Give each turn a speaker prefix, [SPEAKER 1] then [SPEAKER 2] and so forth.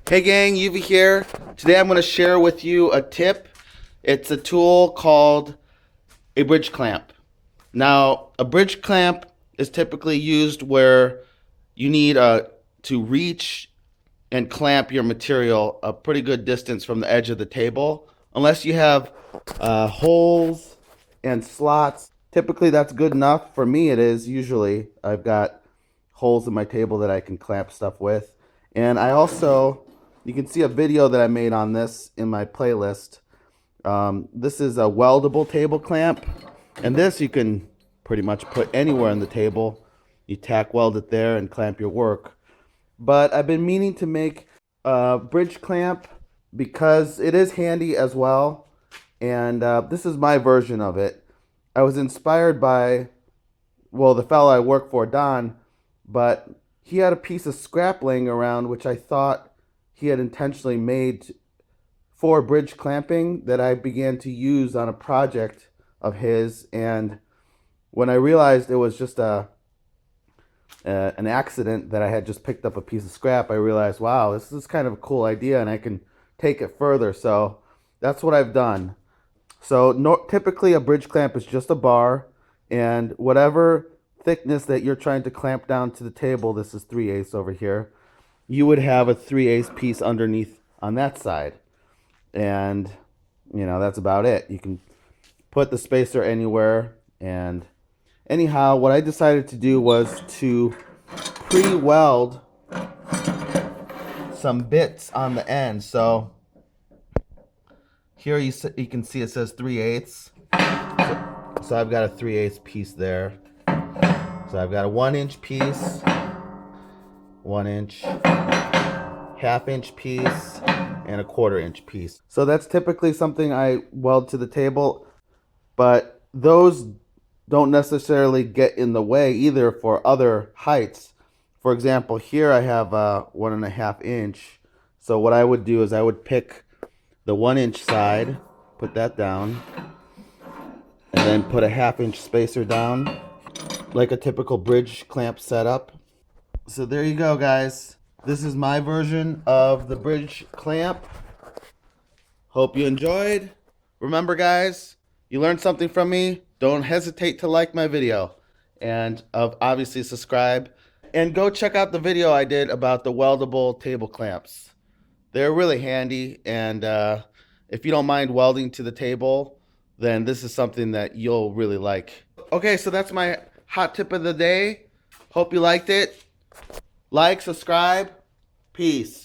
[SPEAKER 1] Hey gang, Yuvi here. Today I'm going to share with you a tip. It's a tool called a bridge clamp. Now, a bridge clamp is typically used where you need to reach and clamp your material a pretty good distance from the edge of the table. Unless you have holes and slots, typically that's good enough. For me, it is usually. I've got holes in my table that I can clamp stuff with. And I also, you can see a video that I made on this in my playlist. This is a weldable table clamp. And this you can pretty much put anywhere on the table. You tack weld it there and clamp your work. But I've been meaning to make a bridge clamp because it is handy as well. And this is my version of it. I was inspired by, well, the fellow I work for, Don, but he had a piece of scrap laying around which I thought he had intentionally made for bridge clamping that I began to use on a project of his. And when I realized it was just an accident that I had just picked up a piece of scrap, I realized, wow, this is kind of a cool idea and I can take it further. So that's what I've done. So typically a bridge clamp is just a bar, and whatever thickness that you're trying to clamp down to the table, this is 3/8 over here, you would have a 3/8 piece underneath on that side. And, that's about it. You can put the spacer anywhere. And anyhow, what I decided to do was to pre-weld some bits on the end. So here you can see it says 3/8. So I've got a 3/8 piece there. So I've got a 1-inch piece, 1-inch, half-inch piece, and a 1/4-inch piece. So that's typically something I weld to the table, but those don't necessarily get in the way either for other heights. For example, here I have a 1.5-inch. So what I would do is I would pick the 1-inch side, put that down, and then put a 1/2-inch spacer down, like a typical bridge clamp setup. So there you go, guys. This is my version of the bridge clamp. Hope you enjoyed. Remember, guys, you learned something from me. Don't hesitate to like my video and obviously subscribe. And go check out the video I did about the weldable table clamps. They're really handy, and if you don't mind welding to the table, then this is something that you'll really like. Okay, so that's my hot tip of the day. Hope you liked it. Like, subscribe. Peace.